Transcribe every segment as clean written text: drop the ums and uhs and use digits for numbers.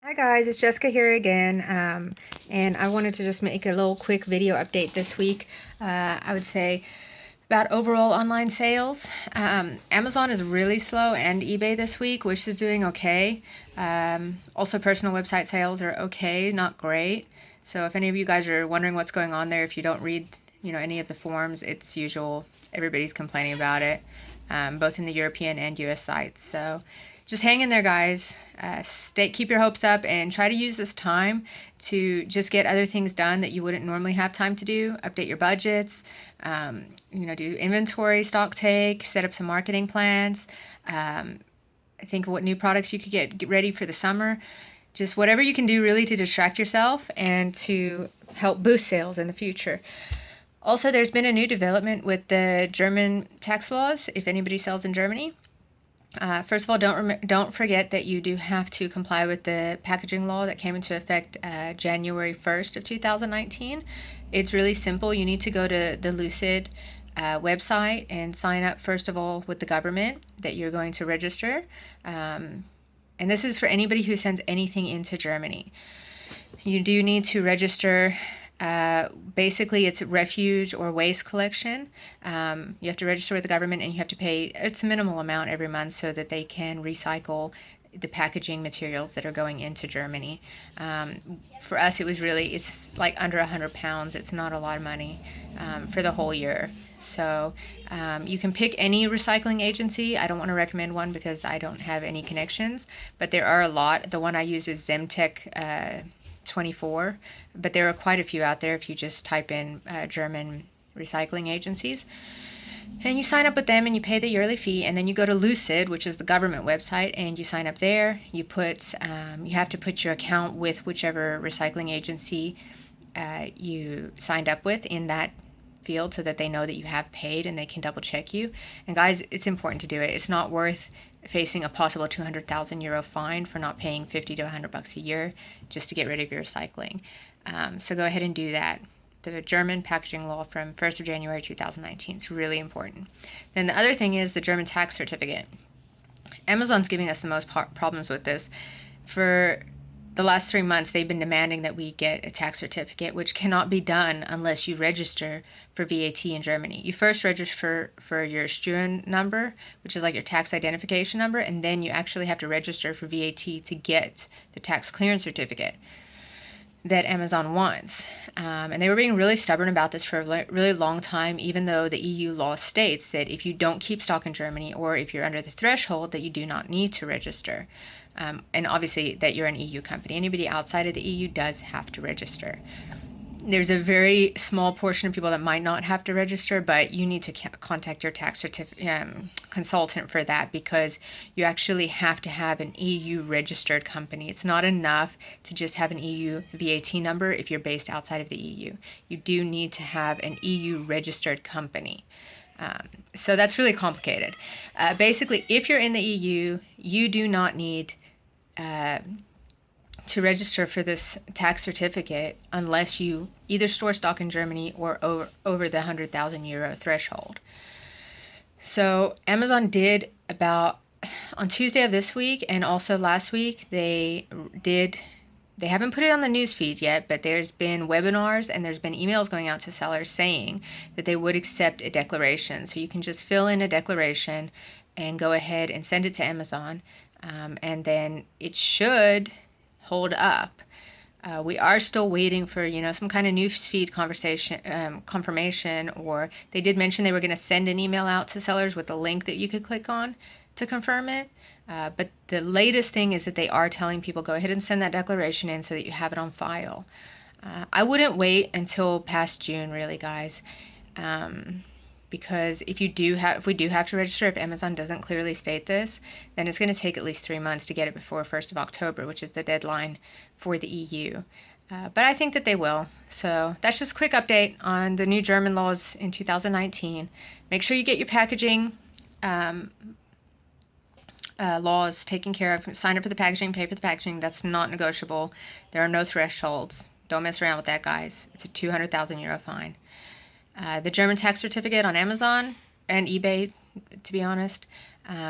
Hi guys, it's Jessica here again, and I wanted to just make a little quick video update this week. I would say about overall online sales. Amazon is really slow and eBay this week, which is doing okay. Also personal website sales are okay, not great. So if any of you guys are wondering what's going on there, if you don't read, any of the forums, it's usual. Everybody's complaining about it, both in the European and US sites. So just hang in there, guys. Keep your hopes up and try to use this time to just get other things done that you wouldn't normally have time to do. Update your budgets, do inventory, stock take, set up some marketing plans. Think of what new products you could get ready for the summer. Just whatever you can do really to distract yourself and to help boost sales in the future. Also, there's been a new development with the German tax laws, if anybody sells in Germany. First of all, don't forget that you do have to comply with the packaging law that came into effect January 1st of 2019. It's really simple. You need to go to the Lucid website and sign up, first of all, with the government that you're going to register. And this is for anybody who sends anything into Germany. You do need to register. Basically, it's refuge or waste collection. You have to register with the government and you have to pay, it's a minimal amount every month so that they can recycle the packaging materials that are going into Germany. For us, it's like under 100 pounds. It's not a lot of money for the whole year. So you can pick any recycling agency. I don't want to recommend one because I don't have any connections, but there are a lot. The one I use is Zemtech 24, but there are quite a few out there if you just type in German recycling agencies. And you sign up with them and you pay the yearly fee, and then you go to Lucid, which is the government website, and you sign up there. You have to put your account with whichever recycling agency you signed up with in that field so that they know that you have paid and they can double check you. And guys, it's important to do it. It's not worth facing a possible 200,000 euro fine for not paying 50 to 100 bucks a year just to get rid of your recycling. So go ahead and do that. The German packaging law from 1st of January 2019 is really important. Then the other thing is the German tax certificate. Amazon's giving us the most problems with this. For the last 3 months, they've been demanding that we get a tax certificate, which cannot be done unless you register for VAT in Germany. You first register for your Steuern number, which is like your tax identification number, and then you actually have to register for VAT to get the tax clearance certificate that Amazon wants. And they were being really stubborn about this for a really long time, even though the EU law states that if you don't keep stock in Germany or if you're under the threshold that you do not need to register. And obviously that you're an EU company. Anybody outside of the EU does have to register. There's a very small portion of people that might not have to register, but you need to contact your tax consultant for that because you actually have to have an EU registered company. It's not enough to just have an EU VAT number if you're based outside of the EU. You do need to have an EU registered company. So that's really complicated. Basically, if you're in the EU, you do not need to register for this tax certificate unless you either store stock in Germany or over the 100,000 euro threshold. So Amazon did on Tuesday of this week and also last week, they haven't put it on the news feed yet, but there's been webinars and there's been emails going out to sellers saying that they would accept a declaration. So you can just fill in a declaration and go ahead and send it to Amazon, and then it should hold up. We are still waiting for some kind of news feed confirmation, or they did mention they were going to send an email out to sellers with a link that you could click on to confirm it. But the latest thing is that they are telling people go ahead and send that declaration in so that you have it on file. I wouldn't wait until past June, really, guys, because if we do have to register, if Amazon doesn't clearly state this, then it's going to take at least 3 months to get it before 1st of October, which is the deadline for the EU. But I think that they will. So that's just a quick update on the new German laws in 2019. Make sure you get your packaging laws taken care of. Sign up for the packaging, pay for the packaging. That's not negotiable. There are no thresholds. Don't mess around with that, guys. It's a 200,000 euro fine. The German tax certificate on Amazon and eBay, to be honest,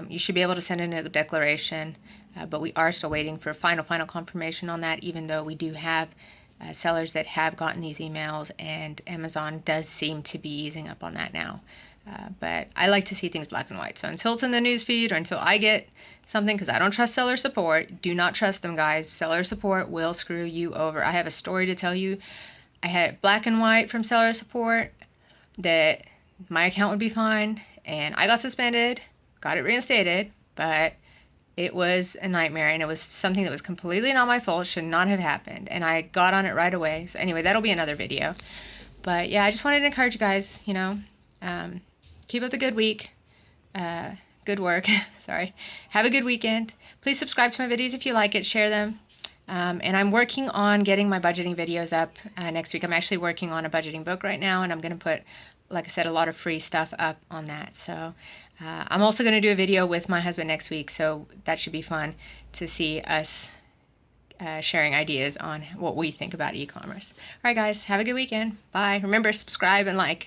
you should be able to send in a declaration but we are still waiting for final confirmation on that, even though we do have sellers that have gotten these emails, and Amazon does seem to be easing up on that now. But I like to see things black and white. So until it's in the news feed, or until I get something, because I don't trust seller support, do not trust them, guys. Seller support will screw you over. I have a story to tell you. I had black and white from seller support that my account would be fine, and I got suspended, got it reinstated, but it was a nightmare, and it was something that was completely not my fault, should not have happened, and I got on it right away. So anyway, that'll be another video. But yeah, I just wanted to encourage you guys, you know, keep up the good week, good work, sorry. Have a good weekend. Please subscribe to my videos if you like it, share them. And I'm working on getting my budgeting videos up next week. I'm actually working on a budgeting book right now, and I'm going to put, like I said, a lot of free stuff up on that. So I'm also going to do a video with my husband next week, so that should be fun to see us sharing ideas on what we think about e-commerce. All right, guys, have a good weekend. Bye. Remember, subscribe and like.